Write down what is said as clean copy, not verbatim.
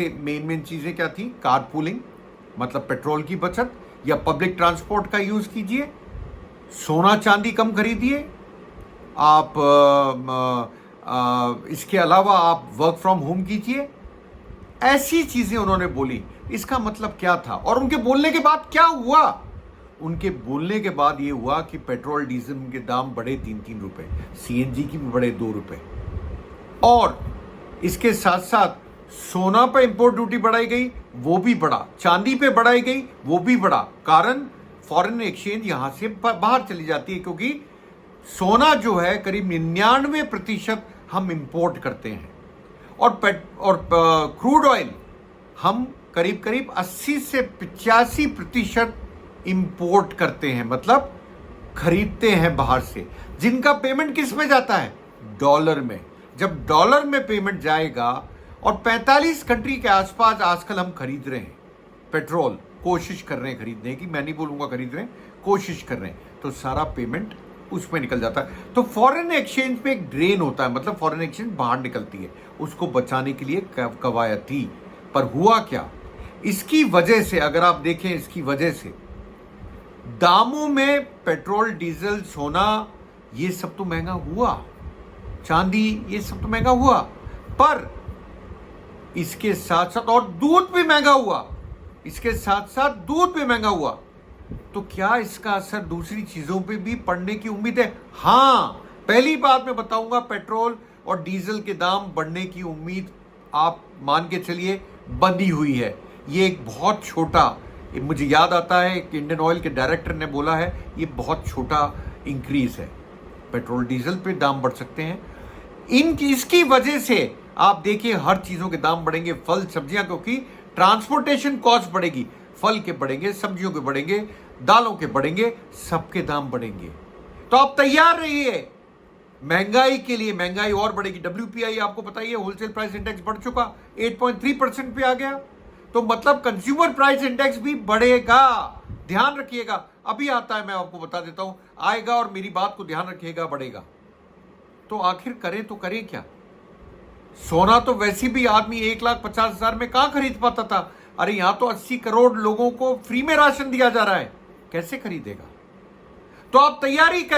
Main main चीजें क्या थी? कार पूलिंग, मतलब पेट्रोल की बचत, या पब्लिक ट्रांसपोर्ट का यूज कीजिए, सोना चांदी कम खरीदिए, आप इसके अलावा आप वर्क फ्रॉम होम कीजिए। ऐसी चीजें उन्होंने बोली। इसका मतलब क्या था? और उनके बोलने के बाद क्या हुआ? उनके बोलने के बाद ये हुआ कि पेट्रोल डीजल के दाम बढ़े 3-3 रुपए, सीएनजी की भी बढ़े 2 रुपए, और इसके साथ साथ सोना पे इंपोर्ट ड्यूटी बढ़ाई गई, वो भी बढ़ा, चांदी पे बढ़ाई गई, वो भी बढ़ा। कारण फॉरेन एक्सचेंज यहां से बाहर चली जाती है, क्योंकि सोना जो है करीब 99% हम इंपोर्ट करते हैं, और क्रूड ऑयल हम करीब करीब 80 से 85% इंपोर्ट करते हैं, मतलब खरीदते हैं बाहर से, जिनका पेमेंट किस में जाता है? डॉलर में। जब डॉलर में पेमेंट जाएगा, और 45 कंट्री के आसपास आजकल हम खरीद रहे हैं पेट्रोल, कोशिश कर रहे हैं खरीदने की, मैं नहीं बोलूंगा खरीद रहे हैं, कोशिश कर रहे हैं, तो सारा पेमेंट उसमें निकल जाता है। तो फॉरेन एक्सचेंज पे एक ड्रेन होता है, मतलब फॉरेन एक्सचेंज बाहर निकलती है, उसको बचाने के लिए कवायद थी। पर हुआ क्या? इसकी वजह से, अगर आप देखें, इसकी वजह से दामों में पेट्रोल, डीजल, सोना, ये सब तो महंगा हुआ, चांदी, ये सब तो महंगा हुआ, पर इसके साथ साथ और दूध भी महंगा हुआ, इसके साथ साथ दूध भी महंगा हुआ। तो क्या इसका असर दूसरी चीजों पे भी पड़ने की उम्मीद है? हां, पहली बात मैं बताऊंगा, पेट्रोल और डीजल के दाम बढ़ने की उम्मीद आप मान के चलिए बंधी हुई है। ये एक बहुत छोटा, मुझे याद आता है कि इंडियन ऑयल के डायरेक्टर ने बोला है, ये बहुत छोटा इंक्रीज है, पेट्रोल डीजल पे दाम बढ़ सकते हैं। इसकी वजह से आप देखिए हर चीजों के दाम बढ़ेंगे, फल सब्जियां, क्योंकि ट्रांसपोर्टेशन कॉस्ट बढ़ेगी, फल के बढ़ेंगे, सब्जियों के बढ़ेंगे, दालों के बढ़ेंगे, सबके दाम बढ़ेंगे। तो आप तैयार रहिए महंगाई के लिए। महंगाई और बढ़ेगी। WPI आपको पता ही है, होलसेल प्राइस इंडेक्स बढ़ चुका, 8.3% पे आ गया, तो मतलब कंज्यूमर प्राइस इंडेक्स भी बढ़ेगा। ध्यान रखिएगा, अभी आता है, मैं आपको बता देता हूं, आएगा, और मेरी बात को ध्यान रखिएगा, बढ़ेगा। तो आखिर करें तो करें क्या? सोना तो वैसे भी आदमी 1,50,000 में कहां खरीद पाता था। अरे यहां तो 80 करोड़ लोगों को फ्री में राशन दिया जा रहा है, कैसे खरीदेगा? तो आप तैयारी